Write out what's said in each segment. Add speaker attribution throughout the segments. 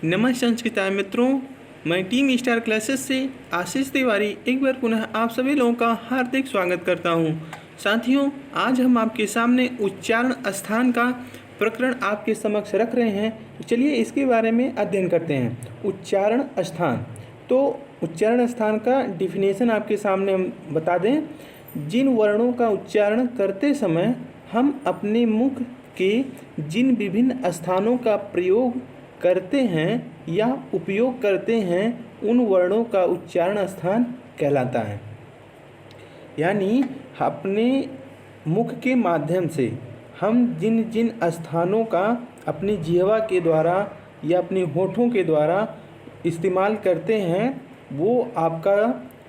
Speaker 1: नमस्कार संस्कृत मित्रों, मैं टीम स्टार क्लासेस से आशीष तिवारी एक बार पुनः आप सभी लोगों का हार्दिक स्वागत करता हूं। साथियों, आज हम आपके सामने उच्चारण स्थान का प्रकरण आपके समक्ष रख रहे हैं। तो चलिए इसके बारे में अध्ययन करते हैं। उच्चारण स्थान। तो उच्चारण स्थान का डिफिनेशन आपके सामने हम बता दें। जिन वर्णों का उच्चारण करते समय हम अपने मुख के जिन विभिन्न स्थानों का प्रयोग करते हैं या उपयोग करते हैं, उन वर्णों का उच्चारण स्थान कहलाता है। यानी अपने मुख के माध्यम से हम जिन जिन स्थानों का अपनी जिह्वा के द्वारा या अपने होठों के द्वारा इस्तेमाल करते हैं, वो आपका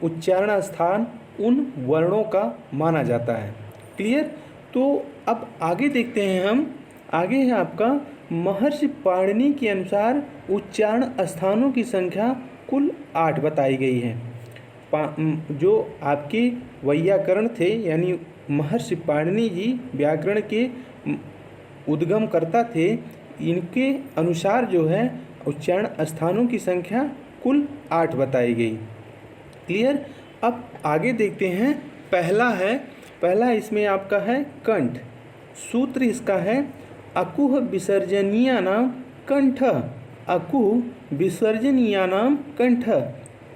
Speaker 1: उच्चारण स्थान उन वर्णों का माना जाता है। क्लियर? तो अब आगे देखते हैं हम। आगे है आपका महर्षि पाणिनि के अनुसार उच्चारण स्थानों की संख्या कुल 8 बताई गई है। जो आपके वैयाकरण थे, यानी महर्षि पाणिनि जी व्याकरण के उद्गमकर्ता थे, इनके अनुसार जो है उच्चारण स्थानों की संख्या कुल 8 बताई गई। क्लियर? अब आगे देखते हैं। पहला इसमें आपका है कंठ। सूत्र इसका है अकुह विसर्जनीयानां कंठ। अकुह विसर्जनीयानां कंठ।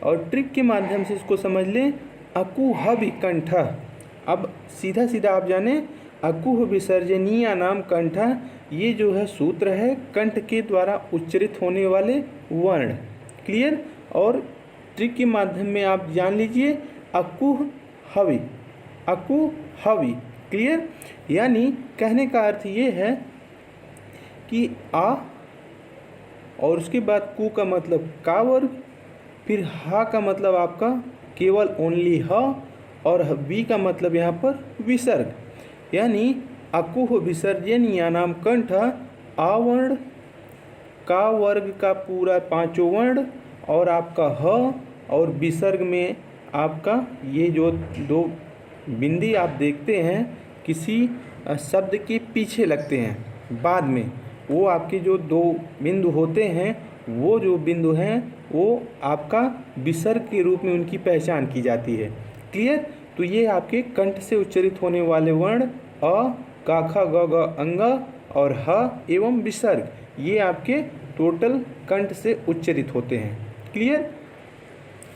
Speaker 1: और ट्रिक के माध्यम से इसको समझ लें, अकुह कंठ। अब सीधा सीधा आप जाने, अकुह विसर्जनीयानां कंठ, ये जो है सूत्र है कंठ के द्वारा उच्चरित होने वाले वर्ण। क्लियर? और ट्रिक के माध्यम में आप जान लीजिए अकुह हवि। अकुह हवि। क्लियर? यानी कहने का अर्थ ये है कि आ और उसके बाद कु का मतलब का वर्ग, फिर हा का मतलब आपका केवल ओनली ह, और वी का मतलब यहाँ पर विसर्ग। यानी अकुह विसर्जनीयानां कंठ, आ वर्ण, का वर्ग का पूरा 5 वर्ण, और आपका ह, और विसर्ग में आपका ये जो 2 बिंदी आप देखते हैं किसी शब्द के पीछे लगते हैं बाद में, वो आपके जो 2 बिंदु होते हैं, वो जो बिंदु हैं वो आपका विसर्ग के रूप में उनकी पहचान की जाती है। क्लियर? तो ये आपके कंठ से उच्चरित होने वाले वर्ण अ, का, ख, ग, घ, अंग और ह एवं विसर्ग, ये आपके टोटल कंठ से उच्चरित होते हैं। क्लियर?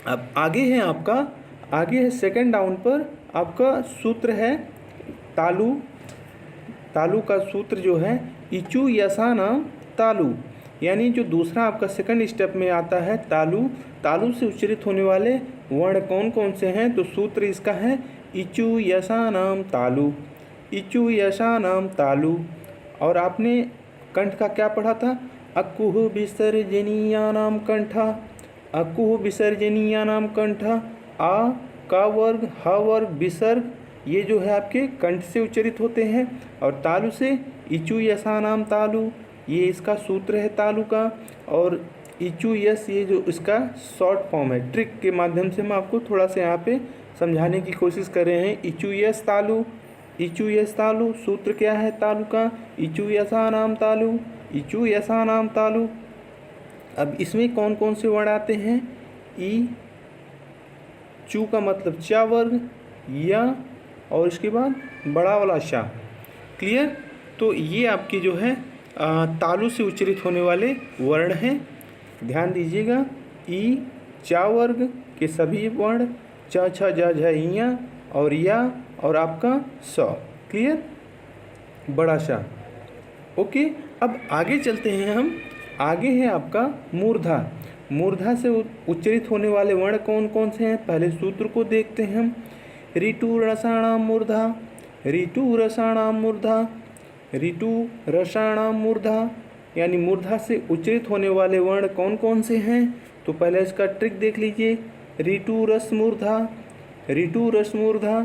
Speaker 1: अब आगे है सेकंड डाउन पर आपका सूत्र है तालु। तालु का सूत्र जो है इचु यसानां तालु। यानी जो दूसरा आपका सेकंड स्टेप में आता है तालु। तालु से उच्चरित होने वाले वर्ण कौन कौन से हैं? तो सूत्र इसका है इचु यसानां तालु। इचु यसानां तालु। और आपने कंठ का क्या पढ़ा था? अकुह विसर्जनीयानां कंठ। अकुह विसर्जनीयानां कंठ। आ, का वर्ग, ह वर्ग, विसर्ग, ये जो है आपके कंठ से उच्चरित होते हैं। और तालु से इचु यसानां तालु, ये इसका सूत्र है तालु का। और इचु यस, ये जो इसका शॉर्ट फॉर्म है। ट्रिक के माध्यम से हम आपको थोड़ा सा यहाँ पे समझाने की कोशिश कर रहे हैं। इचु यस तालु। इचु यस तालु। सूत्र क्या है तालु का? इचु यसानां तालु। इचु यसानां तालु। अब इसमें कौन कौन से वर्ण आते हैं? ई, चू का मतलब चा वर्ग, या, और इसके बाद बड़ा वाला शा। क्लियर? तो ये आपके जो है तालु से उच्चरित होने वाले वर्ण हैं। ध्यान दीजिएगा, ई, चा वर्ग के सभी वर्ण, च, छ, ज, झ, इया और या, और आपका स। क्लियर? बड़ा शा। ओके, अब आगे चलते हैं हम। आगे है आपका मूर्धा। मूर्धा से उच्चरित होने वाले वर्ण कौन कौन से हैं? पहले सूत्र को देखते हैं हम। ऋतु रसाणां मूर्धा। ऋतु रसाणां मूर्धा। ऋतु रसाणां मूर्धा। यानी मूर्धा से उच्चरित होने वाले वर्ण कौन कौन से हैं? तो पहले इसका ट्रिक देख लीजिए। ऋतु रस मूर्धा। ऋतु रस मूर्धा।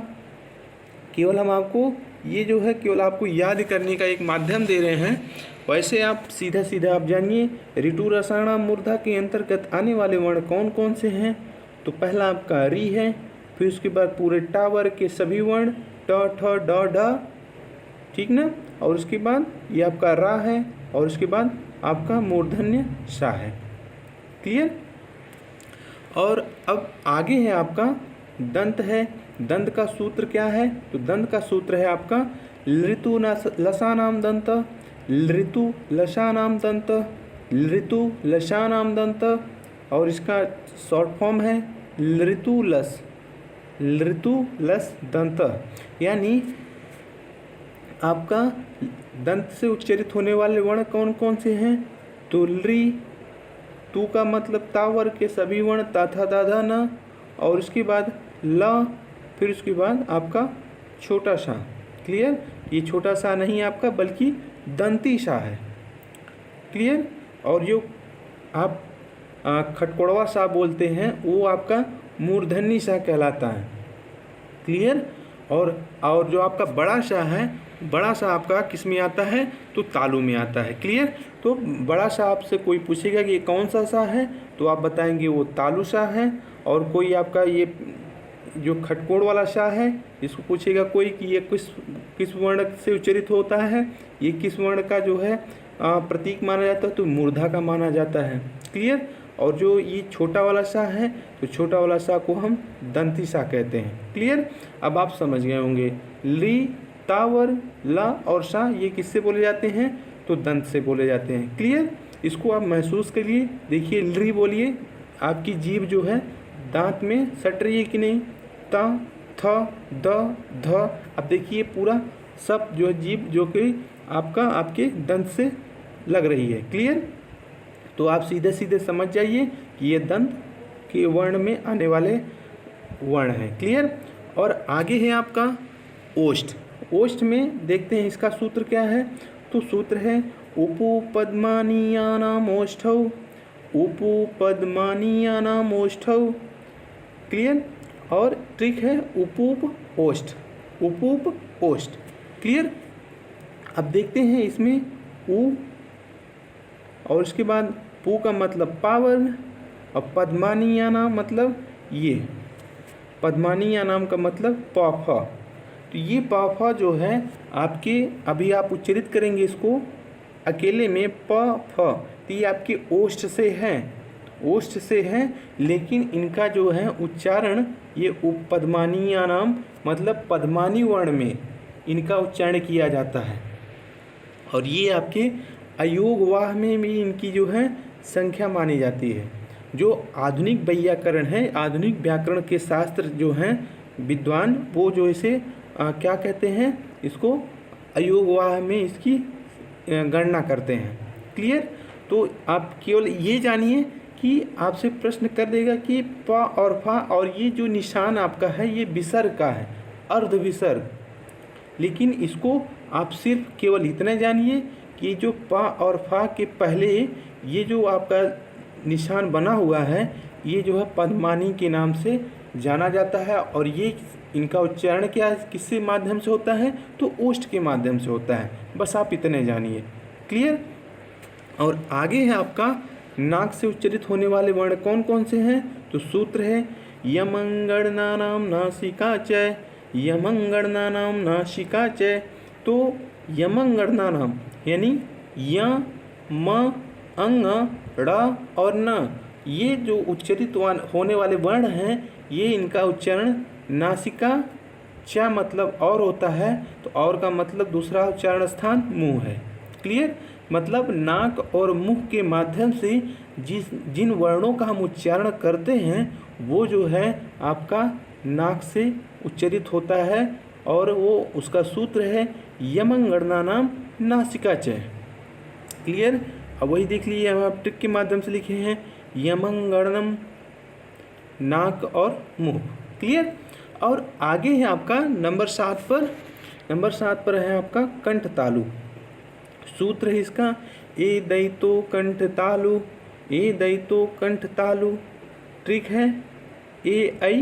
Speaker 1: केवल हम आपको ये जो है केवल आपको याद करने का एक माध्यम दे रहे हैं। वैसे आप सीधा सीधा आप जानिए ऋतु रसाणां मूर्धा के अंतर्गत आने वाले वर्ण कौन कौन से हैं। तो पहला आपका री है, फिर उसके बाद पूरे टा वर्ग के सभी वर्ण ट, ठ, ड, ढ, ठीक ना। और उसके बाद ये आपका रा है, और उसके बाद आपका मूर्धन्य सा है। क्लियर। और अब आगे है आपका दंत है। दंत का सूत्र क्या है? तो दंत का सूत्र है आपका लृतु लसानाम दंत, लृतु लसानाम दंत, लृतु लसानाम दंत। और इसका शॉर्ट फॉर्म है लृतुलस, लृतुलस दंत। यानी आपका दंत से उच्चरित होने वाले वर्ण कौन कौन से हैं? तो लृ, तू का मतलब ता वर्ग के सभी वर्ण ता था दाधा न, और उसके बाद ल, फिर उसके बाद आपका छोटा सा। क्लियर। ये छोटा सा नहीं आपका बल्कि दंती सा है। क्लियर। और जो आप खटकोड़वा सा बोलते हैं वो आपका मूर्धन्य सा कहलाता है। क्लियर। और जो आपका बड़ा सा है, बड़ा सा आपका किस में आता है? तो तालु में आता है। क्लियर। तो बड़ा सा आपसे कोई पूछेगा कि ये कौन सा सा है, तो आप बताएंगे वो तालु सा है। और कोई आपका ये जो खटकोड़ वाला सा है, इसको पूछेगा कोई कि ये किस वर्ण से उच्चरित होता है, ये किस वर्ण का जो है प्रतीक माना जाता है, तो मूर्धा का माना जाता है। क्लियर। और जो ये छोटा वाला सा है, तो छोटा वाला सा को हम दंती सा कहते हैं। क्लियर। अब आप समझ गए होंगे ली, तावर, ला और सा ये किससे बोले जाते हैं? तो दंत से बोले जाते हैं। क्लियर। इसको आप महसूस करिए। देखिए लृ बोलिए, आपकी जीभ जो है दांत में सट रही है कि नहीं? ता, थ, द, ध। अब देखिए पूरा सब जो है जीभ जो कि आपके दंत से लग रही है। क्लियर। तो आप सीधे सीधे समझ जाइए कि ये दंत के वर्ण में आने वाले वर्ण हैं। क्लियर। और आगे है आपका ओष्ठ। ओष्ठ में देखते हैं इसका सूत्र क्या है। तो सूत्र है उपपद्मानीयानाम ओष्ठौ, उपपद्मानीयानाम ओष्ठौ। क्लियर। और ट्रिक है उपूप ओष्ठ, उपूप ओष्ठ। क्लियर। अब देखते हैं इसमें उ और उसके बाद पू का मतलब पावर, और पद्मानीयानाम मतलब ये, पद्मानीयानाम का मतलब प। तो ये प जो है आपके, अभी आप उच्चरित करेंगे इसको अकेले में प फ, तो ये आपके ओष्ठ से है, ओष्ठ से है। लेकिन इनका जो है उच्चारण ये उपपद्मानीयानाम मतलब पद्मानी वर्ण में इनका उच्चारण किया जाता है। और ये आपके अयोगवाह में भी इनकी जो है संख्या मानी जाती है। जो आधुनिक वैयाकरण है, आधुनिक व्याकरण के शास्त्र जो हैं विद्वान, वो जो इसे क्या कहते हैं, इसको अयोगवाह में इसकी गणना करते हैं। क्लियर। तो आप केवल ये जानिए कि आपसे प्रश्न कर देगा कि प और फा, और ये जो निशान आपका है ये विसर्ग का है, अर्ध विसर्ग। लेकिन इसको आप सिर्फ केवल इतना जानिए कि जो प और फा के पहले ये जो आपका निशान बना हुआ है, ये जो है पद्मानी के नाम से जाना जाता है। और ये इनका उच्चारण क्या किसके माध्यम से होता है? तो ओष्ठ के माध्यम से होता है। बस आप इतने जानिए। क्लियर। और आगे है आपका नाक से उच्चरित होने वाले वर्ण कौन कौन से हैं? तो सूत्र है यमंगणनानाम नासिका च, यमंगणनानाम नासिका च। तो यमंगणनानाम यानी य, म, अंग, ड़ और न, ये जो उच्चरित होने वाले वर्ण हैं, ये इनका उच्चारण नासिका च मतलब और होता है, तो और का मतलब दूसरा उच्चारण स्थान मुंह है। क्लियर। मतलब नाक और मुंह के माध्यम से जिन वर्णों का हम उच्चारण करते हैं वो जो है आपका नाक से उच्चरित होता है। और वो उसका सूत्र है यमंगणनानाम नासिका च। क्लियर। अब वही देख लीजिए, हम आप ट्रिक के माध्यम से लिखे हैं यमंगणनम, नाक और मुंह। क्लियर। और आगे है आपका नंबर 7 पर, नंबर 7 पर है आपका कंठ तालु। सूत्र है इसका ए दैतो कंठ तालु, ए दैतो कंठ तालु। ट्रिक है ए ऐ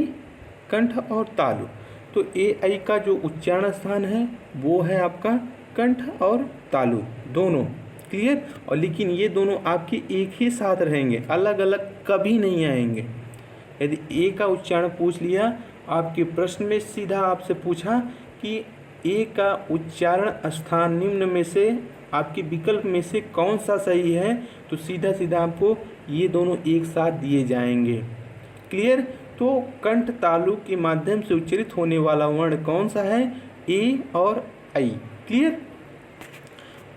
Speaker 1: कंठ और तालु। तो ए ऐ का जो उच्चारण स्थान है वो है आपका कंठ और तालु दोनों। क्लियर। और लेकिन ये दोनों आपके एक ही साथ रहेंगे, अलग अलग कभी नहीं आएंगे। यदि ए का उच्चारण पूछ लिया आपके प्रश्न में, सीधा आपसे पूछा कि ए का उच्चारण स्थान निम्न में से आपके विकल्प में से कौन सा सही है, तो सीधा सीधा आपको ये दोनों एक साथ दिए जाएंगे। क्लियर। तो कंठ तालु के माध्यम से उच्चारित होने वाला वर्ण कौन सा है, ए और आई। क्लियर।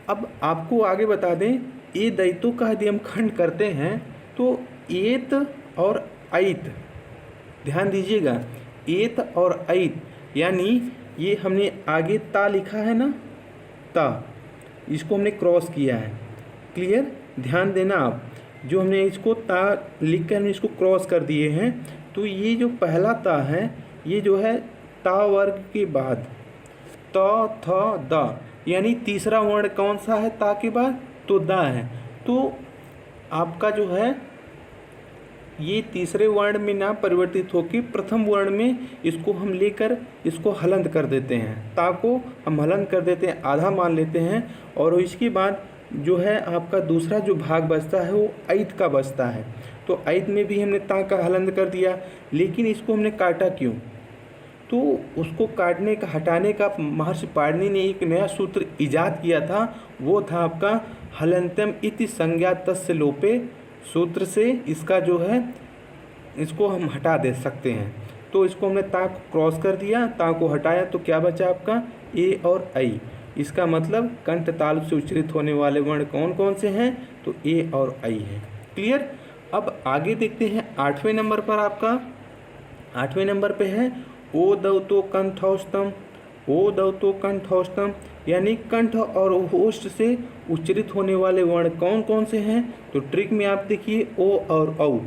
Speaker 1: अब आपको आगे बता दें, ए दैतों का यदि हम खंड करते हैं तो एत और ऐत, ध्यान दीजिएगा, एत और ऐत, यानी ये हमने आगे ता लिखा है ना, ता, इसको हमने क्रॉस किया है। क्लियर। ध्यान देना आप, जो हमने इसको ता लिख कर हमने इसको क्रॉस कर दिए हैं, तो ये जो पहला ता है ये जो है ता वर्ग के बाद त थ द, यानी तीसरा वर्ण कौन सा है ता के बाद, तो दा है। तो आपका जो है ये तीसरे वर्ण में ना परिवर्तित होकर प्रथम वर्ण में इसको हम लेकर इसको हलंत कर देते हैं, ता को हम हलंत कर देते हैं, आधा मान लेते हैं, और इसके बाद जो है आपका दूसरा जो भाग बचता है वो ऐत का बचता है। तो ऐत में भी हमने ता का हलंत कर दिया, लेकिन इसको हमने काटा क्यों, तो उसको काटने का हटाने का महर्षि पाणिनि ने एक नया सूत्र इजाद किया था, वो था आपका हलंतम इति संज्ञा तस्य लोपे सूत्र से इसका जो है इसको हम हटा दे सकते हैं। तो इसको हमने ता को क्रॉस कर दिया, ता को हटाया, तो क्या बचा आपका ए और आई। इसका मतलब कंठ तालु से उच्चारित होने वाले वर्ण कौन कौन से हैं, तो ए और आई है। क्लियर। अब आगे देखते हैं 8वें नंबर पर, आपका 8वें नंबर पे है ओ दौतो कंठौस्तम। ओ दौतो कंठौस्तम, यानी कंठ और होष्ठ से उच्चारित होने वाले वर्ण कौन कौन से हैं, तो ट्रिक में आप देखिए ओ और औ,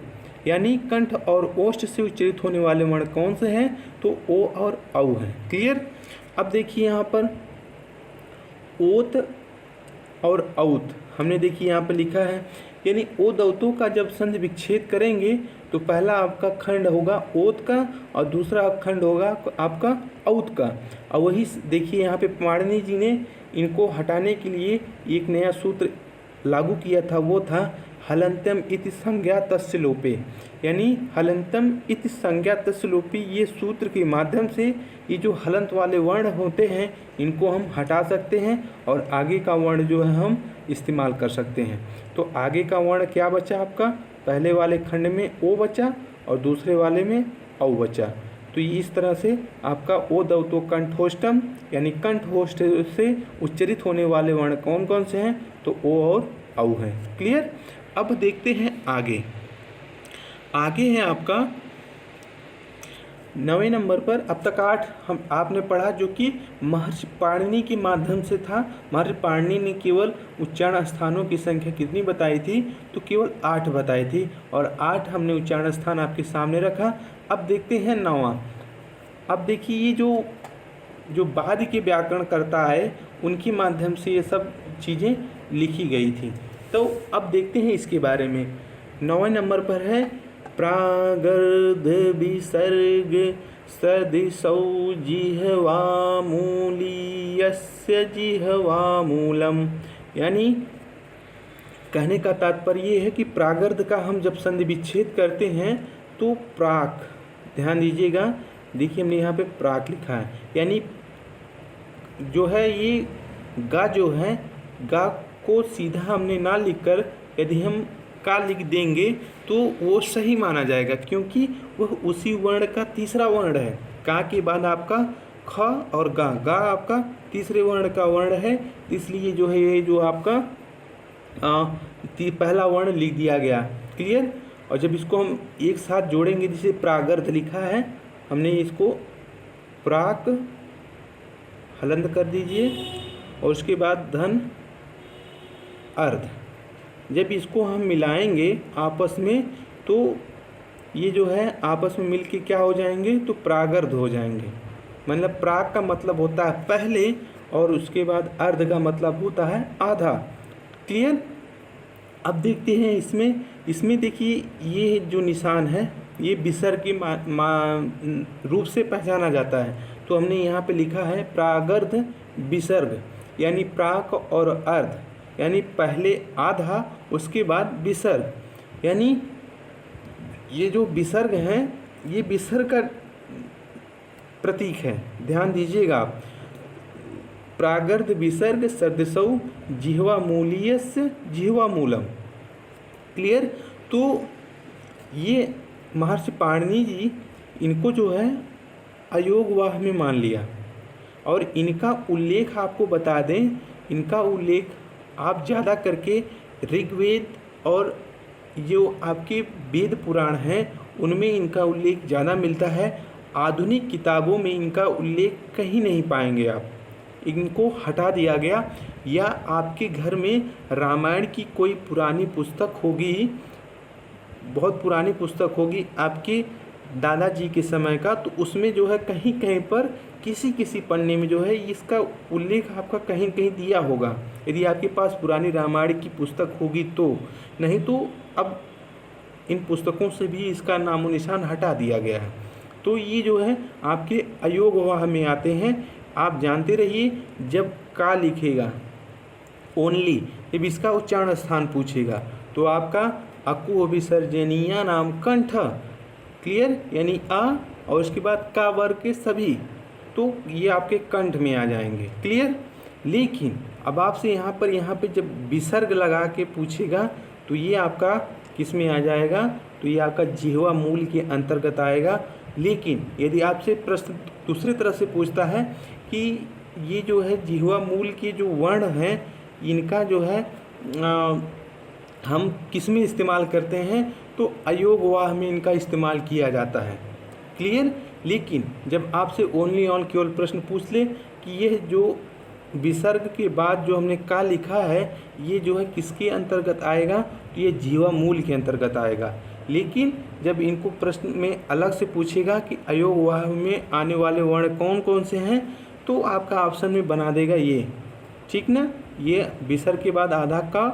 Speaker 1: यानी कंठ और ओष्ठ से उच्चारित होने वाले वर्ण कौन से हैं, तो ओ और औ हैं। क्लियर। अब देखिए यहाँ पर ओत और औत हमने देखिए यहाँ पर लिखा है, यानी ओ दौतों का जब संधि विच्छेद करेंगे तो पहला आपका खंड होगा ओत का और दूसरा खंड होगा आपका औत का। और वही देखिए यहाँ पे पाणिनि जी ने इनको हटाने के लिए एक नया सूत्र लागू किया था, वो था हलंतम इति संज्ञा तस्य लोपे, यानी हलंतम इति संज्ञा तस्य लोपे। ये सूत्र के माध्यम से ये जो हलंत वाले वर्ण होते हैं इनको हम हटा सकते हैं और आगे का वर्ण जो है हम इस्तेमाल कर सकते हैं। तो आगे का वर्ण क्या बचा आपका, पहले वाले खंड में ओ बचा और दूसरे वाले में औ बचा। तो ये इस तरह से आपका ओ दौतो कंठोष्टम, यानी कंठोष्ठ से उच्चारित होने वाले वर्ण कौन कौन से हैं, तो ओ और औ है। क्लियर। अब देखते हैं आगे। आगे है आपका 9वें नंबर पर, अब तक 8 हम आपने पढ़ा जो कि महर्षि पाणिनि के माध्यम से था। महर्षि पाणिनि ने केवल उच्चारण स्थानों की संख्या कितनी बताई थी, तो केवल 8 बताई थी, और 8 हमने उच्चारण स्थान आपके सामने रखा। अब देखते हैं 9वां। अब देखिए ये जो बाद के व्याकरण करता है उनके माध्यम से ये सब चीज़ें लिखी गई थी। तो अब देखते हैं इसके बारे में। 9वें नंबर पर है प्रागर्ध विसर्ग सदिशौ जिह्वामूलीयस्य जिह्वामूलम, यानी कहने का तात्पर्य ये है कि प्रागर्ध का हम जब संधि विच्छेद करते हैं तो प्राक, ध्यान दीजिएगा, देखिए हमने यहाँ पे प्राक लिखा है, यानी जो है ये गा जो है, गा को सीधा हमने ना लिखकर यदि हम का लिख देंगे तो वो सही माना जाएगा, क्योंकि वह उसी वर्ण का तीसरा वर्ण है। का के बाद आपका ख और गा, गा आपका तीसरे वर्ण का वर्ण है, इसलिए जो है ये जो आपका पहला वर्ण लिख दिया गया। क्लियर। और जब इसको हम एक साथ जोड़ेंगे, जिसे प्रागर्ध लिखा है हमने, इसको प्राक हलंत कर दीजिए और उसके बाद धन अर्ध, जब इसको हम मिलाएंगे आपस में तो ये जो है आपस में मिलके क्या हो जाएंगे, तो प्रागर्ध हो जाएंगे। मतलब प्राग का मतलब होता है पहले और उसके बाद अर्ध का मतलब होता है आधा। क्लियर। अब देखते हैं इसमें देखिए ये जो निशान है ये विसर्ग के रूप से पहचाना जाता है। तो हमने यहाँ पे लिखा है प्रागर्ध विसर्ग, यानी प्राक और अर्ध, यानी पहले आधा उसके बाद विसर्ग, यानी ये जो विसर्ग है ये विसर्ग का प्रतीक है, ध्यान दीजिएगा आप। प्रागर्ध विसर्ग सदृशौ जिह्वा मूलीयस्य जिह्वा मूलम। क्लियर। तो ये महर्षि पाणिनि जी इनको जो है अयोगवाह में मान लिया, और इनका उल्लेख आपको बता दें, इनका उल्लेख आप ज़्यादा करके ऋग्वेद और जो आपके वेद पुराण हैं उनमें इनका उल्लेख ज़्यादा मिलता है। आधुनिक किताबों में इनका उल्लेख कहीं नहीं पाएंगे आप, इनको हटा दिया गया। या आपके घर में रामायण की कोई पुरानी पुस्तक होगी, बहुत पुरानी पुस्तक होगी आपके दादाजी के समय का, तो उसमें जो है कहीं कहीं पर किसी किसी पन्ने में जो है इसका उल्लेख आपका कहीं कहीं दिया होगा, यदि आपके पास पुरानी रामायण की पुस्तक होगी तो। नहीं तो अब इन पुस्तकों से भी इसका नामो निशान हटा दिया गया है। तो ये जो है आपके अयोगवाह में आते हैं। आप जानते रहिए, जब का लिखेगा ओनली, जब इसका उच्चारण स्थान पूछेगा तो आपका अकु विसर्जनीय नाम कंठ। क्लियर। यानी आ और उसके बाद का वर्ग के सभी, तो ये आपके कंठ में आ जाएंगे। क्लियर। लेकिन अब आपसे यहाँ पे जब विसर्ग लगा के पूछेगा तो ये आपका किस में आ जाएगा, तो ये आपका जिह्वा मूल के अंतर्गत आएगा। लेकिन यदि आपसे प्रश्न दूसरी तरह से पूछता है कि ये जो है जिह्वा मूल के जो वर्ण हैं इनका जो है हम किस में इस्तेमाल करते हैं, तो अयोगवाह में इनका इस्तेमाल किया जाता है। क्लियर। लेकिन जब आपसे ओनली ऑन केवल प्रश्न पूछ ले कि ये जो विसर्ग के बाद जो हमने का लिखा है ये जो है किसके अंतर्गत आएगा, तो ये जिह्वा मूल के अंतर्गत आएगा। लेकिन जब इनको प्रश्न में अलग से पूछेगा कि अयोगवाह में आने वाले वर्ण कौन कौन से हैं, तो आपका ऑप्शन में बना देगा ये, ठीक ना। ये विसर्ग के बाद आधा का,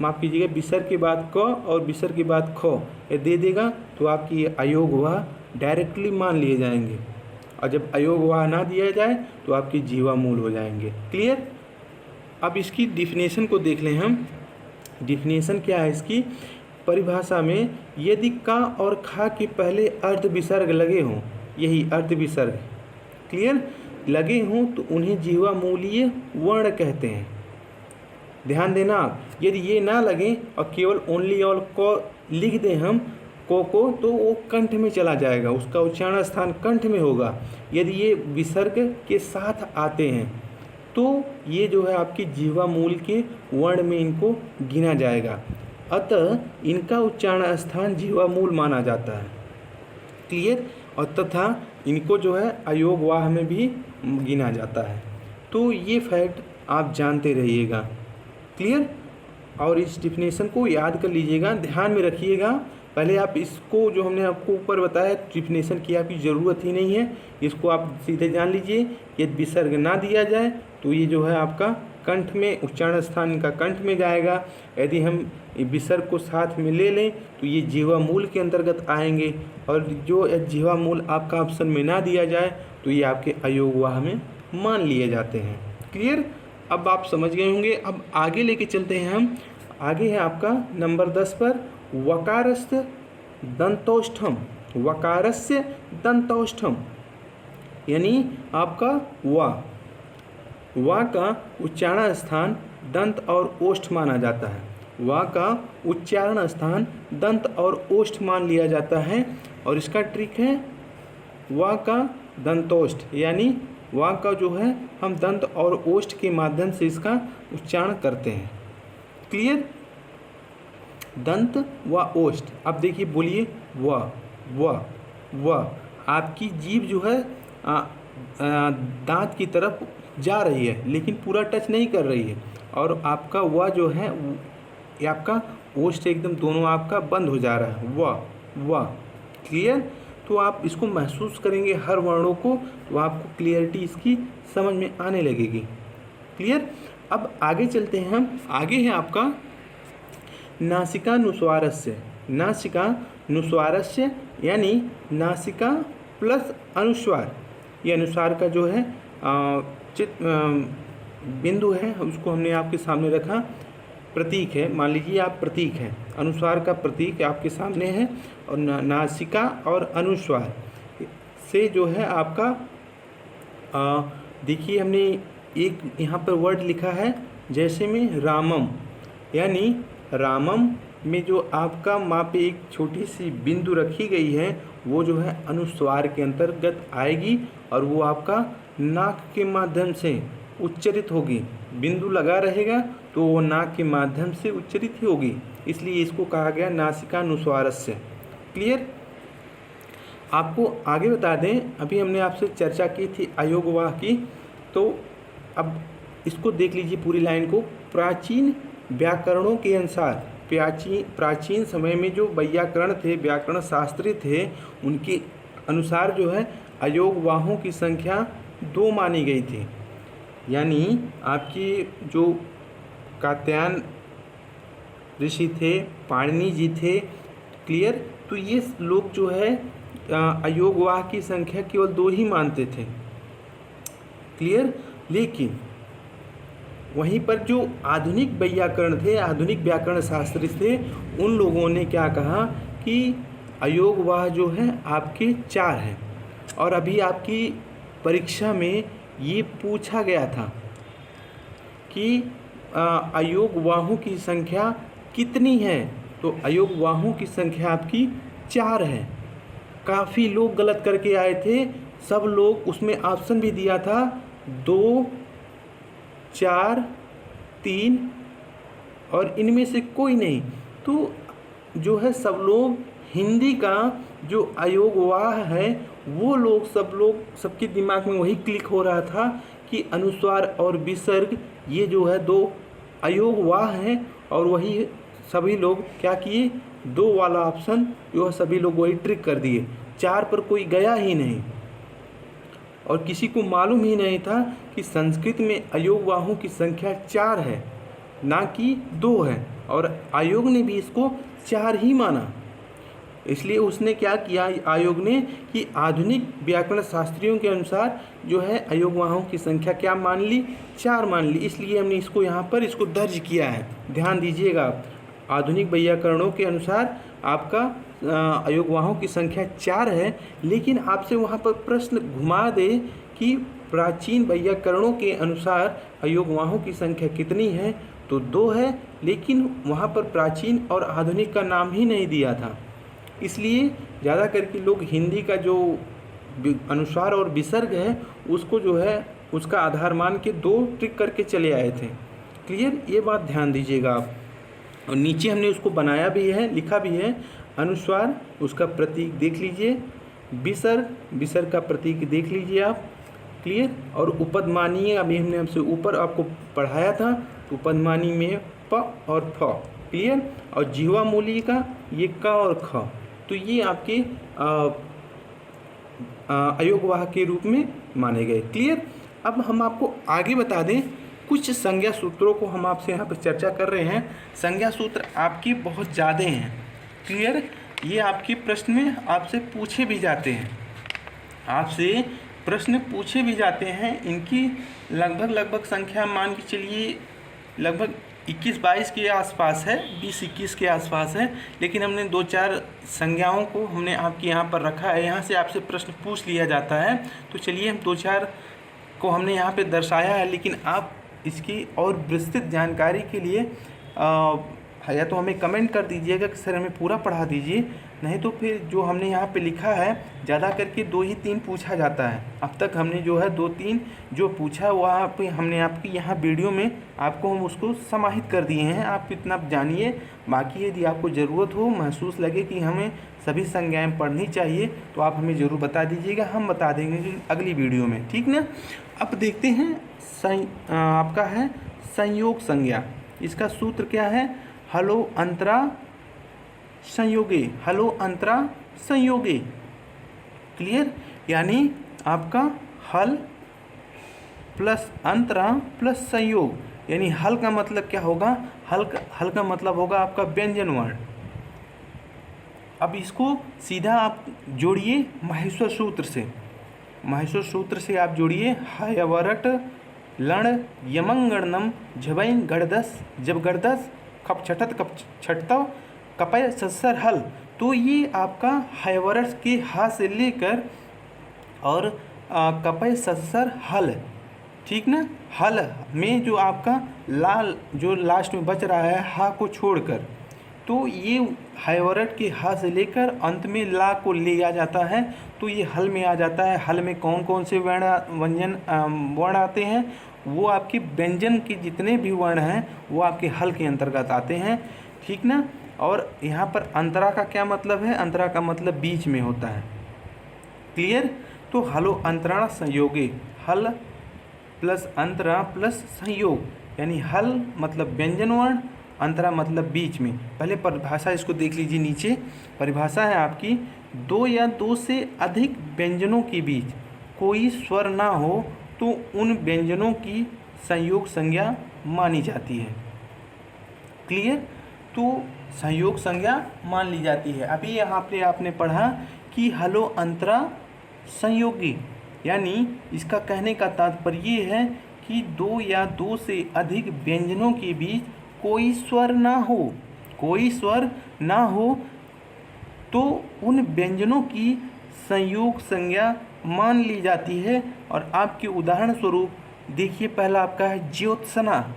Speaker 1: माफ़ कीजिएगा, विसर्ग के बाद क और विसर्ग के बाद ख ये दे देगा, तो आपकी ये अयोगवाह डायरेक्टली मान लिए जाएंगे। और जब अयोगवाह ना दिया जाए तो आपकी जिह्वा मूल हो जाएंगे। क्लियर। अब इसकी डिफिनेशन को देख लें हम। डिफिनेशन क्या है इसकी, परिभाषा में यदि का और खा के पहले अर्ध विसर्ग लगे हों, यही अर्ध विसर्ग, क्लियर, लगे हों तो उन्हें जिह्वा मूलीय वर्ण कहते हैं। ध्यान देना आप, यदि ये ना लगे और केवल ओनली और को लिख दें हम को, तो वो कंठ में चला जाएगा, उसका उच्चारण स्थान कंठ में होगा। यदि ये विसर्ग के साथ आते हैं तो ये जो है आपकी जिह्वा मूल के वर्ण में इनको गिना जाएगा, अतः इनका उच्चारण स्थान जिह्वा मूल माना जाता है। क्लियर। और तथा इनको जो है अयोगवाह में भी गिना जाता है। तो ये फैक्ट आप जानते रहिएगा। क्लियर। और इस डिफिनेशन को याद कर लीजिएगा, ध्यान में रखिएगा। पहले आप इसको जो हमने आपको ऊपर बताया डिफिनेशन की आपकी ज़रूरत ही नहीं है, इसको आप सीधे जान लीजिए। यदि विसर्ग ना दिया जाए तो ये जो है आपका कंठ में, उच्चारण स्थान इनका कंठ में जाएगा। यदि हम विसर्ग को साथ में ले लें तो ये जिह्वा मूल के अंतर्गत आएंगे, और जो जिह्वा मूल आपका ऑप्शन में ना दिया जाए तो ये आपके अयोगवाह में मान लिए जाते हैं। क्लियर। अब आप समझ गए होंगे। अब आगे लेके चलते हैं हम। आगे है आपका नंबर 10 पर वकारस्य दंतौष्ठम। वकारस्य दंतौष्ठम यानी आपका वा का उच्चारण स्थान दंत और ओष्ठ माना जाता है। वा का उच्चारण स्थान दंत और ओष्ठ मान लिया जाता है, और इसका ट्रिक है वा का दंतोष्ठ, यानी वा का जो है हम दंत और ओष्ठ के माध्यम से इसका उच्चारण करते हैं। क्लियर। दंत व ओष्ठ। अब देखिए, बोलिए व आपकी जीभ जो है दांत की तरफ जा रही है लेकिन पूरा टच नहीं कर रही है, और आपका व जो है ये आपका ओष्ठ एकदम दोनों आपका बंद हो जा रहा है, व। क्लियर। तो आप इसको महसूस करेंगे हर वर्णों को, तो आपको क्लियरिटी इसकी समझ में आने लगेगी। क्लियर। अब आगे चलते हैं हम। आगे है आपका नासिकानुस्वारस्य। नासिकानुस्वारस्य यानी नासिका प्लस अनुस्वार, ये अनुस्वार का जो है बिंदु है उसको हमने आपके सामने रखा, प्रतीक है, मान लीजिए आप प्रतीक हैं, अनुस्वार का प्रतीक आपके सामने है, और नासिका और अनुस्वार से जो है आपका देखिए हमने एक यहाँ पर वर्ड लिखा है जैसे में रामम, यानी रामम में जो आपका वहाँ पे एक छोटी सी बिंदु रखी गई है वो जो है अनुस्वार के अंतर्गत आएगी और वो आपका नाक के माध्यम से उच्चरित होगी। बिंदु लगा रहेगा तो वो नाक के माध्यम से उच्चरित ही होगी, इसलिए इसको कहा गया नासिकानुस्वारस्य। क्लियर। आपको आगे बता दें, अभी हमने आपसे चर्चा की थी अयोगवाह की, तो अब इसको देख लीजिए पूरी लाइन को। प्राचीन व्याकरणों के अनुसार प्राचीन समय में जो वैयाकरण थे, व्याकरण शास्त्री थे, उनके अनुसार जो है अयोगवाहों की संख्या 2 मानी गई थी। यानी आपकी जो कात्यायन ऋषि थे, पाणिनि जी थे, क्लियर, तो ये लोग जो है अयोगवाह की संख्या केवल 2 ही मानते थे। क्लियर। लेकिन वहीं पर जो आधुनिक वैयाकरण थे, आधुनिक व्याकरण शास्त्री थे, उन लोगों ने क्या कहा कि अयोगवाह जो है आपके 4 हैं। और अभी आपकी परीक्षा में ये पूछा गया था कि अयोगवाहों की संख्या कितनी है, तो अयोगवाहों की संख्या आपकी 4 है। काफ़ी लोग गलत करके आए थे, सब लोग उसमें ऑप्शन भी दिया था 2, 4, 3 और इनमें से कोई नहीं। तो जो है सब लोग हिंदी का जो अयोगवाह है वो लोग सबके दिमाग में वही क्लिक हो रहा था कि अनुस्वार और विसर्ग ये जो है 2 अयोगवाह हैं, और वही सभी लोग क्या किए, 2 वाला ऑप्शन जो है सभी लोग वही ट्रिक कर दिए। 4 पर कोई गया ही नहीं, और किसी को मालूम ही नहीं था कि संस्कृत में अयोगवाहों की संख्या 4 है, ना कि 2 है, और आयोग ने भी इसको 4 ही माना। इसलिए उसने क्या किया आयोग ने कि आधुनिक व्याकरण शास्त्रियों के अनुसार जो है अयोगवाहों की संख्या क्या मान ली, 4 मान ली। इसलिए हमने इसको यहाँ पर इसको दर्ज किया है, ध्यान दीजिएगा। आधुनिक वैयाकरणों के अनुसार आपका अयोगवाहों की संख्या 4 है, लेकिन आपसे वहाँ पर प्रश्न घुमा दे कि प्राचीन वैयाकरणों के अनुसार अयोगवाहों की संख्या कितनी है, तो 2 है, लेकिन वहाँ पर प्राचीन और आधुनिक का नाम ही नहीं दिया था। इसलिए ज़्यादा करके लोग हिंदी का जो अनुस्वार और विसर्ग है उसको जो है उसका आधार मान के 2 ट्रिक करके चले आए थे। क्लियर, ये बात ध्यान दीजिएगा आप। और नीचे हमने उसको बनाया भी है, लिखा भी है। अनुस्वार उसका प्रतीक देख लीजिए, विसर्ग का प्रतीक देख लीजिए आप। क्लियर। और उपदमानीय अभी हमने हमसे ऊपर आपको पढ़ाया था, उपदमानी में प और फ। क्लियर। और जिह्वा मूली का ये क और ख, तो ये आपके अयोगवाह के रूप में माने गए। क्लियर। अब हम आपको आगे बता दें, कुछ संज्ञा सूत्रों को हम आपसे यहाँ पर चर्चा कर रहे हैं। संज्ञा सूत्र आपके बहुत ज़्यादा हैं। क्लियर। ये आपके प्रश्न में आपसे पूछे भी जाते हैं, आपसे प्रश्न पूछे भी जाते हैं। इनकी लगभग संख्या मान के चलिए लगभग 21-22 के आसपास है, 20-21 के आसपास है। लेकिन हमने 2-4 संज्ञाओं को हमने आपके यहाँ पर रखा है, यहाँ से आपसे प्रश्न पूछ लिया जाता है। तो चलिए हम 2-4 को हमने यहाँ पे दर्शाया है, लेकिन आप इसकी और विस्तृत जानकारी के लिए या तो हमें कमेंट कर दीजिएगा कि सर हमें पूरा पढ़ा दीजिए, नहीं तो फिर जो हमने यहाँ पे लिखा है ज़्यादा करके 2 ही 3 पूछा जाता है। अब तक हमने जो है 2-3 जो पूछा वहाँ पे हमने आपकी यहाँ वीडियो में आपको हम उसको समाहित कर दिए हैं। आप इतना जानिए, बाकी यदि आपको ज़रूरत हो, महसूस लगे कि हमें सभी संज्ञाएँ पढ़नी चाहिए, तो आप हमें ज़रूर बता दीजिएगा, हम बता देंगे अगली वीडियो में। ठीक ना। अब देखते हैं आपका है संयोग संज्ञा। इसका सूत्र क्या है, हलो अंतरा संयोगे, हलो अंतरा संयोगे। क्लियर। यानी आपका हल प्लस अंतरा प्लस संयोग, यानी हल का मतलब क्या होगा, हल का मतलब होगा आपका व्यंजन वर्ण। अब इसको सीधा आप जोड़िए माहेश्वर सूत्र से, माहेश्वर सूत्र से आप जोड़िए हयवरट लण यमंगणनम झबैन गणदस, जब गणदस खप छठत कप छठतव कपय सस्सर हल। तो ये आपका हयवरट के हा से लेकर और कपय सस्सर हल, ठीक ना। हल में जो आपका लाल जो लास्ट में बच रहा है हा को छोड़कर, तो ये हाइवरट के हा से लेकर अंत में ला को ले आ जाता है, तो ये हल में आ जाता है। हल में कौन कौन से वर्ण आते हैं, वो आपके व्यंजन के जितने भी वर्ण हैं वो आपके हल के अंतर्गत आते हैं, ठीक ना। और यहाँ पर अंतरा का क्या मतलब है, अंतरा का मतलब बीच में होता है, क्लियर। तो हलो अंतरा संयोगे, हल प्लस अंतरा प्लस संयोग, यानी हल मतलब व्यंजन वर्ण, अंतरा मतलब बीच में। पहले परिभाषा इसको देख लीजिए, नीचे परिभाषा है आपकी, दो या दो से अधिक व्यंजनों के बीच कोई स्वर ना हो तो उन व्यंजनों की संयोग संज्ञा मानी जाती है, क्लियर। तो संयोग संज्ञा मान ली जाती है। अभी यहाँ पे आपने पढ़ा कि हलो अंतरा संयोगी, यानी इसका कहने का तात्पर्य ये है कि दो या दो से अधिक व्यंजनों के बीच कोई स्वर ना हो, कोई स्वर ना हो तो उन व्यंजनों की संयोग संज्ञा मान ली जाती है। और आपके उदाहरण स्वरूप देखिए, पहला आपका है ज्योत्सना।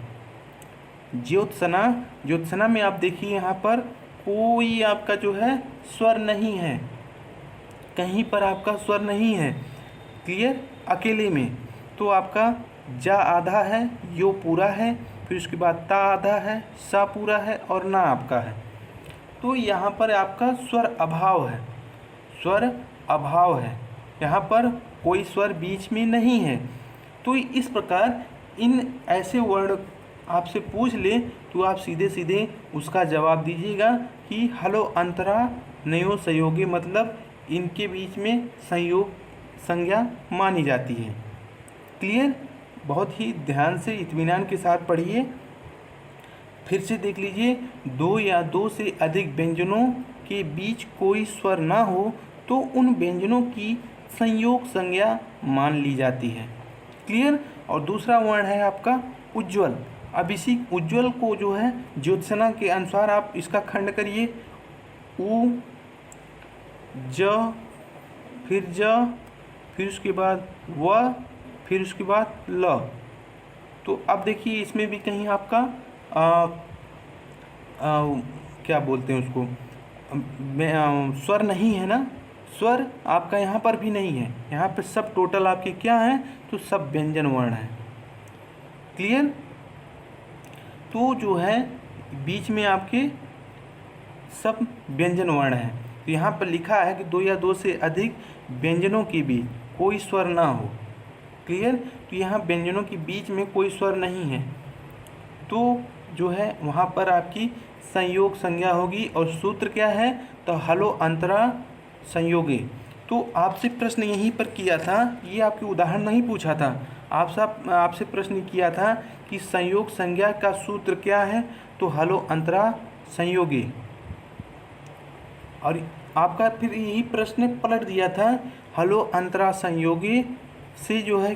Speaker 1: ज्योत्सना, ज्योत्सना में आप देखिए यहाँ पर कोई आपका जो है स्वर नहीं है, कहीं पर आपका स्वर नहीं है, क्लियर, अकेले में। तो आपका जा आधा है, यो पूरा है, फिर उसके बाद ता आधा है, सा पूरा है और ना आपका है। तो यहाँ पर आपका स्वर अभाव है, स्वर अभाव है, यहाँ पर कोई स्वर बीच में नहीं है। तो इस प्रकार इन ऐसे वर्ण आपसे पूछ ले तो आप सीधे सीधे उसका जवाब दीजिएगा कि हलो अंतरा नयो संयोगी, मतलब इनके बीच में संयोग संज्ञा मानी जाती है, क्लियर। बहुत ही ध्यान से इत्मीनान के साथ पढ़िए। फिर से देख लीजिए, दो या दो से अधिक व्यंजनों के बीच कोई स्वर ना हो तो उन व्यंजनों की संयोग संज्ञा मान ली जाती है, क्लियर। और दूसरा वर्ण है आपका उज्ज्वल। अब इसी उज्ज्वल को जो है ज्योत्सना के अनुसार आप इसका खंड करिए, उ ज, फिर ज, फिर उसके बाद व, फिर उसके बाद ल। तो अब देखिए इसमें भी कहीं आपका क्या बोलते हैं उसको, स्वर नहीं है ना, स्वर आपका यहाँ पर भी नहीं है। यहाँ पर सब टोटल आपके क्या हैं, तो सब व्यंजन वर्ण हैं, क्लियर। तो जो है बीच में आपके सब व्यंजन वर्ण हैं। तो यहाँ पर लिखा है कि दो या दो से अधिक व्यंजनों के बीच कोई स्वर ना हो, क्लियर। तो यहाँ व्यंजनों के बीच में कोई स्वर नहीं है, तो जो है वहाँ पर आपकी संयोग संज्ञा होगी। और सूत्र क्या है, तो हलो अंतरा संयोगे। तो आपसे प्रश्न यहीं पर किया था, ये आपके उदाहरण नहीं पूछा था, आपसे प्रश्न किया था कि संयोग संज्ञा का सूत्र क्या है, तो हलो अंतरा संयोगे। और आपका फिर यही प्रश्न पलट दिया था, हलो अंतरा संयोगी से जो है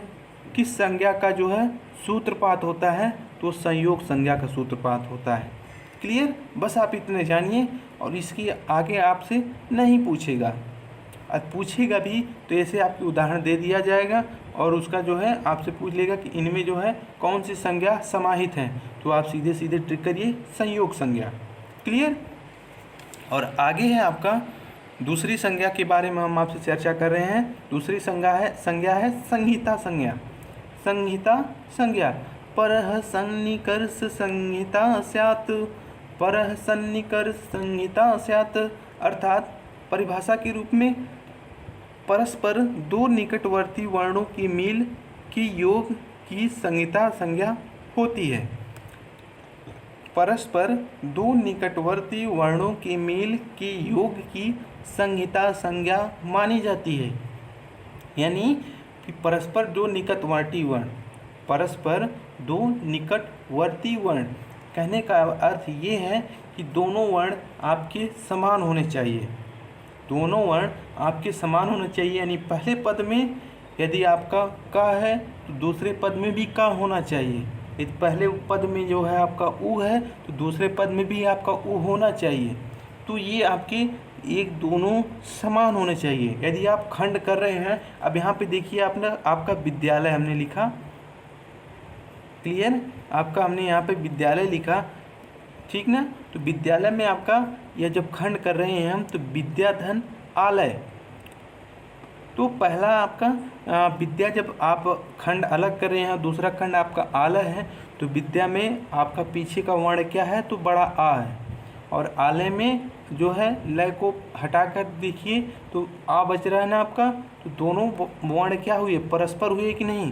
Speaker 1: किस संज्ञा का जो है सूत्रपात होता है, तो संयोग संज्ञा का सूत्रपात होता है, क्लियर। बस आप इतने जानिए और इसकी आगे आपसे नहीं पूछेगा, अब पूछेगा भी तो ऐसे आपके उदाहरण दे दिया जाएगा और उसका जो है आपसे पूछ लेगा कि इनमें जो है कौन सी संज्ञा समाहित है, तो आप सीधे सीधे ट्रिक करिए संयोग संज्ञा, क्लियर। और आगे है आपका दूसरी संज्ञा के बारे में हम आपसे चर्चा कर रहे हैं। दूसरी संज्ञा है संहिता संज्ञा। संहिता संज्ञा, परः सन्निकर्ष संहिता स्यात्, परः सन्निकर्ष संहिता स्यात्, अर्थात परिभाषा के रूप में परस्पर दो निकटवर्ती वर्णों की मील की योग की संहिता संज्ञा होती है। परस्पर दो निकटवर्ती वर्णों के मेल के योग की संहिता संज्ञा मानी जाती है, यानी कि परस्पर दो निकटवर्ती वर्ण, परस्पर दो निकटवर्ती वर्ण कहने का अर्थ ये है कि दोनों वर्ण आपके समान होने चाहिए, दोनों वर्ण आपके समान होने चाहिए। यानी पहले पद में यदि आपका का है तो दूसरे पद में भी का होना चाहिए, यदि पहले पद में जो है आपका उ है तो दूसरे पद में भी आपका उ होना चाहिए। तो ये आपके एक दोनों समान होने चाहिए। यदि आप खंड कर रहे हैं, अब यहाँ पे देखिए आपने आपका विद्यालय हमने लिखा, क्लियर। आपका हमने यहाँ पे विद्यालय लिखा, ठीक ना। तो विद्यालय में आपका यह जब खंड कर रहे हैं हम, तो विद्याधन आलय। तो पहला आपका विद्या, जब आप खंड अलग कर रहे हैं, दूसरा खंड आपका आलय है, तो विद्या में आपका पीछे का वर्ण क्या है, तो बड़ा आ है। और आलय में जो है लय को हटाकर देखिए तो आ बच रहा है ना आपका। तो दोनों वर्ण क्या हुए, परस्पर हुए कि नहीं,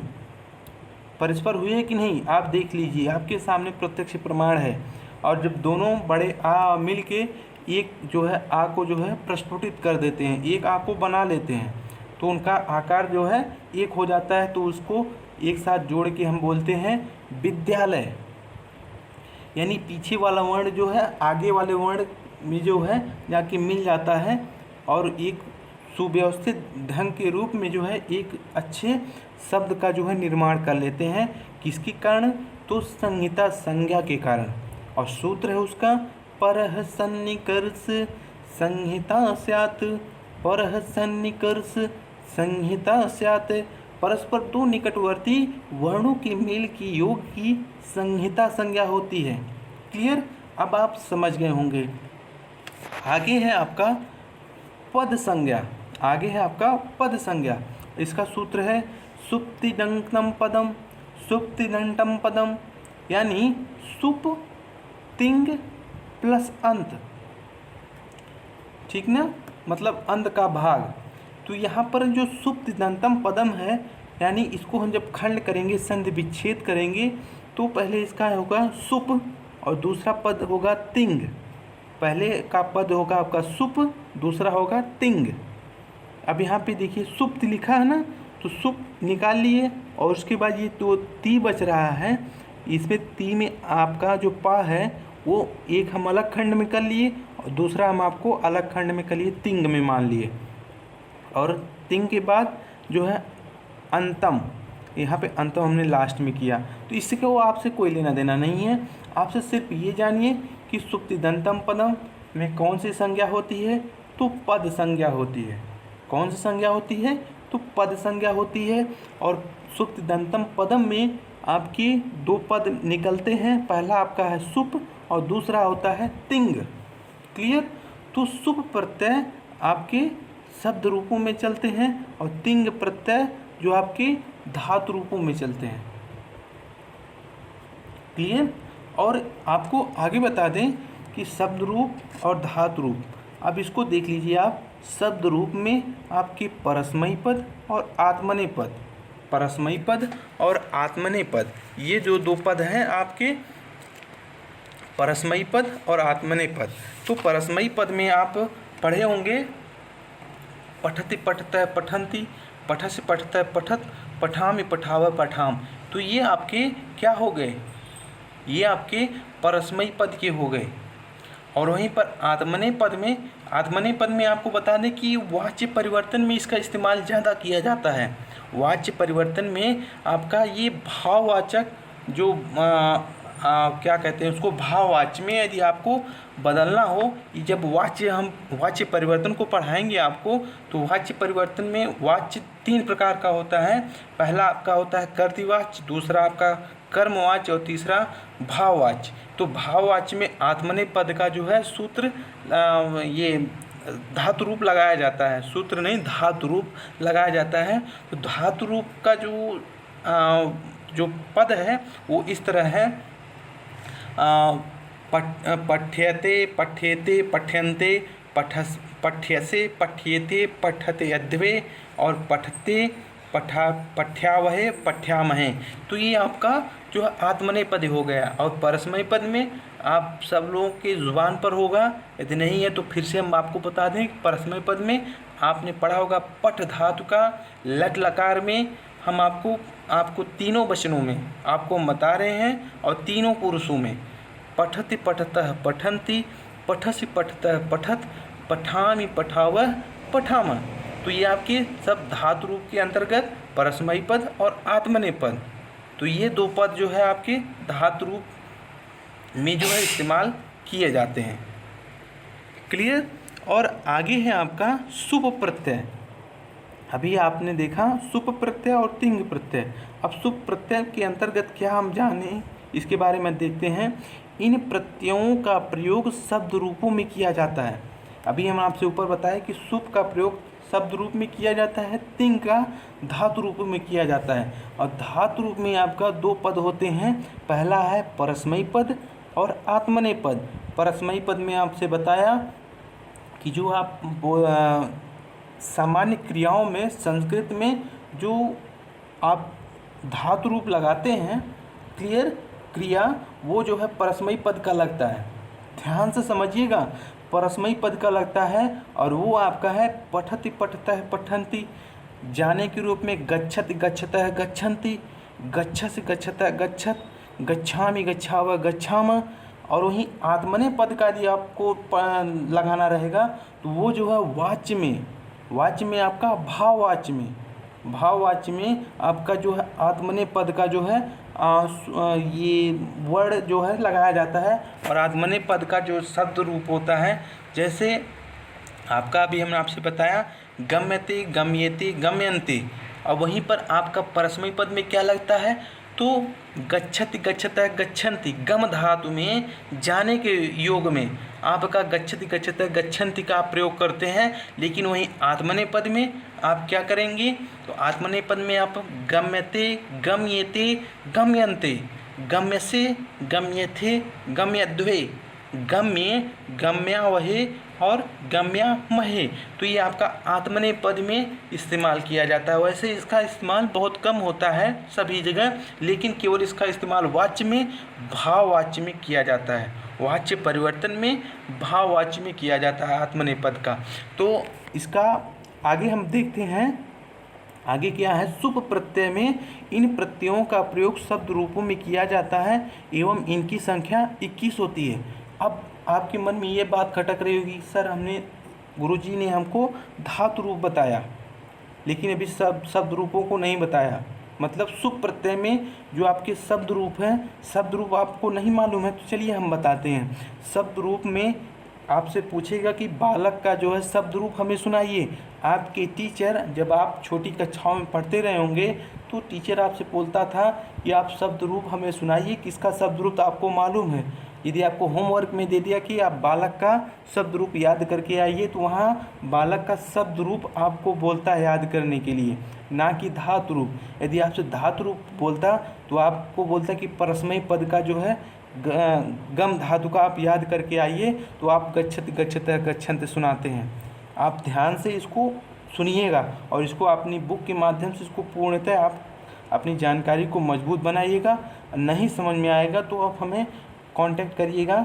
Speaker 1: परस्पर हुए कि नहीं, आप देख लीजिए, आपके सामने प्रत्यक्ष प्रमाण है। और जब दोनों बड़े आ मिल के एक जो है आ को जो है प्रस्फुटित कर देते हैं, एक आ को बना लेते हैं, तो उनका आकार जो है एक हो जाता है। तो उसको एक साथ जोड़ के हम बोलते हैं विद्यालय। यानी पीछे वाला वर्ण जो है आगे वाले वर्ण में जो है जाके मिल जाता है और एक सुव्यवस्थित ढंग के रूप में जो है एक अच्छे शब्द का जो है निर्माण कर लेते हैं। किसके कारण, तो संहिता संज्ञा के कारण। और सूत्र है उसका परः सन्निकर्ष संहिता स्यात्, परः सन्निकर्ष संहिता स्यात्। परस्पर दो निकटवर्ती वर्णों के मेल की योग की संहिता संज्ञा होती है। क्लियर, अब आप समझ गए होंगे। आगे है आपका पद संज्ञा, आगे है आपका पद संज्ञा। इसका सूत्र है सुप्तिदंतम पदम, सुप्तिदंतम पदम, यानी सुप तिंग प्लस अंत, ठीक ना, मतलब अंत का भाग। तो यहाँ पर जो सुप्तिदंतम पदम है, यानी इसको हम जब खंड करेंगे, संधि विच्छेद करेंगे, तो पहले इसका होगा सुप और दूसरा पद होगा तिंग। पहले का पद होगा आपका सुप, दूसरा होगा तिंग। अब यहाँ पे देखिए सुप्त लिखा है ना, तो सुप निकाल लिए और उसके बाद ये तो ती बच रहा है, इसमें ती में आपका जो पा है वो एक हम अलग खंड में कर लिए और दूसरा हम आपको अलग खंड में कर लिए, तिंग में मान लिए। और तिंग के बाद जो है अंतम, यहाँ पे अंतम हमने लास्ट में किया। तो इससे क्या, वो आपसे कोई लेना देना नहीं है, आपसे सिर्फ ये जानिए कि सुप्तिदंतम पदम में कौन सी संज्ञा होती है, तो पद संज्ञा होती है। कौन सी संज्ञा होती है, तो पद संज्ञा होती है। और सुप्तिदंतम पदम में आपके दो पद निकलते हैं, पहला आपका है सुप और दूसरा होता है तिंग। क्लियर। तो सुप प्रत्यय आपके शब्द रूपों में चलते हैं और तिंग प्रत्यय जो आपके धातु रूपों में चलते हैं। क्लियर। और आपको आगे बता दें कि शब्द रूप और धातु रूप, अब इसको देख लीजिए आप। शब्द रूप में आपके परस्मयी पद और आत्मनेय पद, परस्मयी पद और आत्मनेय पद, ये जो दो पद हैं आपके, परस्मयी पद और आत्मनेय पद। तो परस्मयी पद में आप पढ़े होंगे पठति पठतः पठन्ति, पठसि पठतः पठत, पठामि पठावः पठाम। तो ये आपके क्या हो गए, ये आपके परस्मयी पद के हो गए। और वहीं पर आत्मनेय पद में आपको बता दें कि वाच्य परिवर्तन में इसका इस्तेमाल ज़्यादा किया जाता है। वाच्य परिवर्तन में आपका ये भाववाचक जो क्या कहते हैं उसको, भाववाच्य में यदि आपको बदलना हो, जब हम वाच्य परिवर्तन को पढ़ाएंगे आपको, तो वाच्य परिवर्तन में वाच्य 3 प्रकार का होता है। पहला आपका होता है कर्तृवाच्य, दूसरा आपका कर्मवाच्य और तीसरा भाववाच्य। तो भाववाच्य में आत्मनेय पद का जो है सूत्र ये धातु रूप लगाया जाता है, सूत्र नहीं धातु रूप लगाया जाता है। तो धातु रूप का जो पद है वो इस तरह है, पठ्यते पठ्येते पठ्यन्ते, पठ्यसे पठ्येते पठते अद्वे और पठते पठ्यावहे पठ्यामहे। तो ये आपका जो आत्मनेय पद हो गया। और परस्मय पद में आप सब लोगों के ज़ुबान पर होगा, यदि नहीं है तो फिर से हम आपको बता दें। परस्मय पद में आपने पढ़ा होगा पठ धातु का लट लकार में हम आपको तीनों वचनों में आपको बता रहे हैं और तीनों पुरुषों में, पठति पठतः पठन्ति, पठसि पठतः पठत, पठामि पठावः पठामः। तो ये आपके सब धातु रूप के अंतर्गत परस्मयी पद और आत्मनेय पद। तो ये दो पद जो है आपके धातु रूप में जो है इस्तेमाल किए जाते हैं। क्लियर। और आगे है आपका शुभ प्रत्यय। अभी आपने देखा सुप प्रत्यय और तिंग प्रत्यय। अब सुप प्रत्यय के अंतर्गत क्या हम जाने इसके बारे में देखते हैं। इन प्रत्ययों का प्रयोग शब्द रूपों में किया जाता है। अभी हम आपसे ऊपर बताएं कि सुप का प्रयोग शब्द रूप में किया जाता है, तिंग का धातु रूप में किया जाता है। और धातु रूप में आपका दो पद होते हैं, पहला है परस्मयी पद और आत्मनेय पद। परस्मयी पद में आपसे बताया कि जो आप सामान्य क्रियाओं में संस्कृत में जो आप धातु रूप लगाते हैं, क्लियर, क्रिया, वो जो है परस्मयी पद का लगता है। ध्यान से समझिएगा, परस्मयी पद का लगता है और वो आपका है पठति पठतः पठन्ति, जाने के रूप में गच्छति गच्छतः गच्छन्ति, गच्छसि गच्छतः गच्छत, गच्छामि गच्छाव गच्छाम। और वहीं आत्मनेय पद का यदि आपको लगाना रहेगा तो वो जो है वाच्य में आपका भाववाच्य में आपका जो है आत्मनेय पद का जो है ये वर्ड जो है लगाया जाता है। और आत्मनेय पद का जो शब्द रूप होता है, जैसे आपका अभी हमने आपसे बताया गम्यते गम्येते गम्यन्ते, और वहीं पर आपका परस्मयी पद में क्या लगता है, तो गच्छति गच्छतः गच्छन्ति, गम धातु में जाने के योग में आपका गच्छति गच्छतः गच्छन्ति का आप प्रयोग करते हैं। लेकिन वहीं आत्मनेय पद में आप क्या करेंगे, तो आत्मनेय पद में आप गम्यते गम्येते गम्यन्ते, गम्यसे गम्यथे गम्यध्वे, गम्ये गम्यावहे और गम्यामहे, तो ये आपका आत्मनेय पद में इस्तेमाल किया जाता है। वैसे इसका इस्तेमाल बहुत कम होता है सभी जगह, लेकिन केवल इसका इस्तेमाल वाच्य में भाववाच्य में किया जाता है, वाच्य परिवर्तन में भाववाच्य में किया जाता है आत्मनेय पद का। तो इसका आगे हम देखते हैं, आगे क्या है, सुप प्रत्यय में इन प्रत्ययों का प्रयोग शब्द रूपों में किया जाता है एवं इनकी संख्या 21 होती है। अब आपके मन में ये बात खटक रही होगी, सर हमने गुरुजी ने हमको धातु रूप बताया लेकिन अभी शब्द रूपों को नहीं बताया, मतलब सुप प्रत्यय में जो आपके शब्द रूप हैं, शब्द रूप आपको नहीं मालूम है, तो चलिए हम बताते हैं। शब्द रूप में आपसे पूछेगा कि बालक का जो है शब्द रूप हमें सुनाइए। आपके टीचर जब आप छोटी कक्षाओं में पढ़ते रहे होंगे तो टीचर आपसे बोलता था कि आप शब्द रूप हमें सुनाइए, किसका शब्द रूप आपको मालूम है। यदि आपको होमवर्क में दे दिया कि आप बालक का शब्द रूप याद करके आइए, तो वहाँ बालक का शब्द रूप आपको बोलता है याद करने के लिए, ना कि धातु रूप। यदि आपसे धातु रूप बोलता तो आपको बोलता कि परस्मयी पद का जो है गम धातु का आप याद करके आइए, तो आप गच्छति गच्छतः गच्छन्ति सुनाते हैं। आप ध्यान से इसको सुनिएगा और इसको अपनी बुक के माध्यम से इसको पूर्णतः आप अपनी जानकारी को मजबूत बनाइएगा। नहीं समझ में आएगा तो आप हमें कांटेक्ट करिएगा,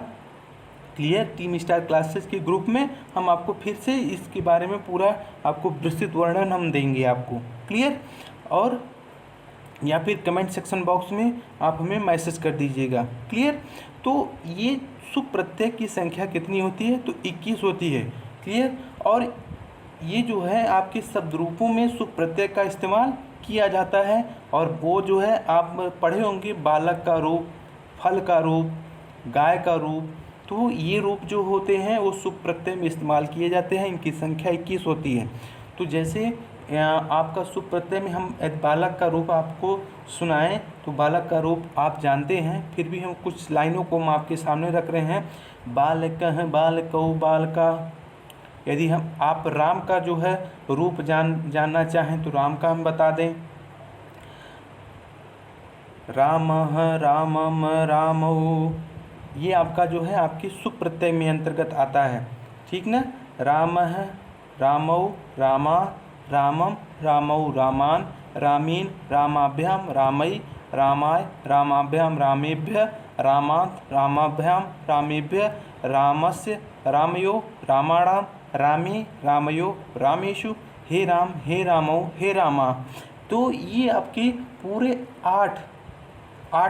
Speaker 1: क्लियर, टीम स्टार क्लासेस के ग्रुप में हम आपको फिर से इसके बारे में पूरा आपको विस्तृत वर्णन हम देंगे आपको, क्लियर। और या फिर कमेंट सेक्शन बॉक्स में आप हमें मैसेज कर दीजिएगा, क्लियर। तो ये सुप प्रत्यय की संख्या कितनी होती है, तो 21 होती है, क्लियर। और ये जो है आपके शब्द रूपों में सुप प्रत्यय का इस्तेमाल किया जाता है। और वो जो है आप पढ़े होंगे, बालक का रूप, फल का रूप, गाय का रूप, तो ये रूप जो होते हैं वो सुप प्रत्यय में इस्तेमाल किए जाते हैं। इनकी संख्या 21 होती है। तो जैसे आपका सुप प्रत्यय में हम बालक का रूप आपको सुनाएं, तो बालक का रूप आप जानते हैं, फिर भी हम कुछ लाइनों को हम आपके सामने रख रहे हैं। बालकः बालकौ बालका। यदि आप राम का जो है रूप जानना चाहें तो राम का हम बता दें, रामः रामम रामौ, ये आपका जो है आपकी सुप प्रत्यय में अंतर्गत आता है, ठीक ना। रामः रामौ रामा, रामम रामौ रामान, रामीन रामाभ्याम रामई, रामाय रामाभ्याम रामेभ्य, रामात् रामाभ्याम रामेभ्य, रामस्य रामयो रामाणाम, रामे रामयो रामेषु, हे राम हे रामौ हे रामा। तो ये आपके पूरे 8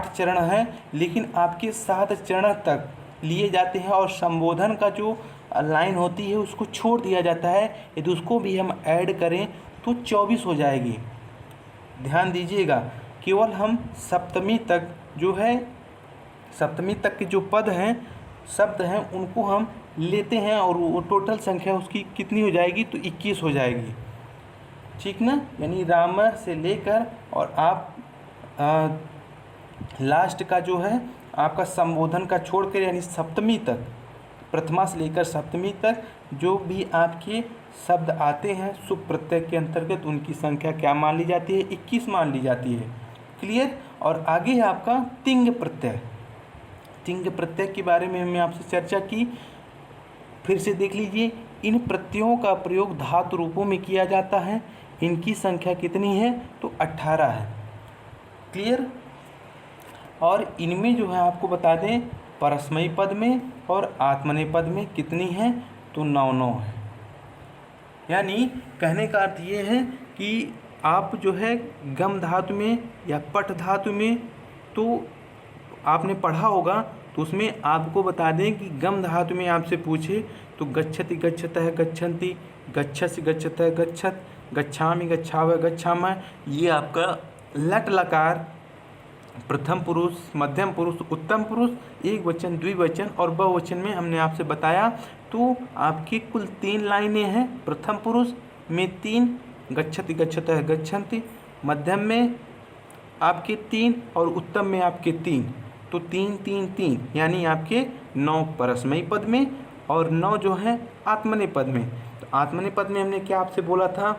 Speaker 1: चरण हैं, लेकिन आपके 7 चरण तक लिए जाते हैं और संबोधन का जो लाइन होती है उसको छोड़ दिया जाता है। यदि उसको भी हम ऐड करें तो 24 हो जाएगी। ध्यान दीजिएगा, केवल हम सप्तमी तक जो है, सप्तमी तक के जो पद हैं, शब्द हैं, उनको हम लेते हैं और वो टोटल संख्या उसकी कितनी हो जाएगी, तो 21 हो जाएगी। ठीक ना, यानी राम से लेकर और आप लास्ट का जो है आपका संबोधन का छोड़कर यानी सप्तमी तक, प्रथमा से लेकर सप्तमी तक जो भी आपके शब्द आते हैं शुभ प्रत्यय के अंतर्गत उनकी संख्या क्या मान ली जाती है, 21 मान ली जाती है। क्लियर। और आगे है आपका तिंग प्रत्यय। तिंग प्रत्यय के बारे में हमने आपसे चर्चा की, फिर से देख लीजिए। इन प्रत्ययों का प्रयोग धातु रूपों में किया जाता है। इनकी संख्या कितनी है, तो 18 है। क्लियर। और इनमें जो है आपको बता दें परस्मयी पद में और आत्मनेपद पद में कितनी है, तो 9 है। यानी कहने का अर्थ ये है कि आप जो है गम धातु में या पट धातु में तो आपने पढ़ा होगा, तो उसमें आपको बता दें कि गम धातु में आपसे पूछे तो गच्छति गच्छतः गच्छन्ति, गच्छसि गच्छतः गच्छत, गच्छामि गच्छावः गच्छामः, ये आपका लट लकार प्रथम पुरुष, मध्यम पुरुष, उत्तम पुरुष, एक वचन, द्विवचन और बहुवचन में हमने आपसे बताया। तो आपकी कुल 3 लाइनें हैं। प्रथम पुरुष में 3, गच्छति गच्छतः गच्छन्ति, मध्यम में आपके 3 और उत्तम में आपके 3, तो 3 3 3 यानी आपके 9 परस्मयी पद में और 9 जो है आत्मनेपद में। तो आत्मनेपद में हमने क्या आपसे बोला था,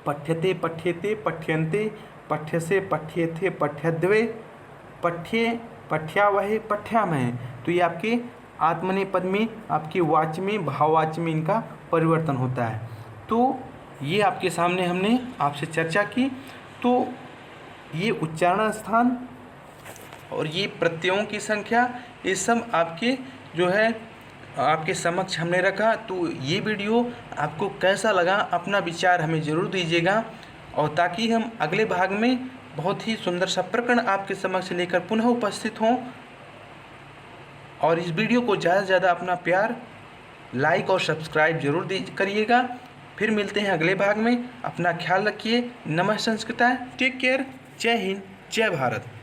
Speaker 1: पठ्यते पठ्येते पठ्यन्ते, पठ्यसे पठ्येथे पठ्यद्वे, पठ्ये पठ्यावहे पठ्यामहे। तो ये आपके आत्मनेपद में आपके वाच्य में भाववाच्य में इनका परिवर्तन होता है। तो ये आपके सामने हमने आपसे चर्चा की। तो ये उच्चारण स्थान और ये प्रत्ययों की संख्या, ये सब आपके जो है आपके समक्ष हमने रखा। तो ये वीडियो आपको कैसा लगा, अपना विचार हमें ज़रूर दीजिएगा, और ताकि हम अगले भाग में बहुत ही सुंदर सा प्रकरण आपके समक्ष लेकर पुनः उपस्थित हों। और इस वीडियो को ज़्यादा से ज़्यादा अपना प्यार, लाइक और सब्सक्राइब जरूर करिएगा। फिर मिलते हैं अगले भाग में। अपना ख्याल रखिए। नमः संस्कृताय। Take care. जय हिंद, जय भारत।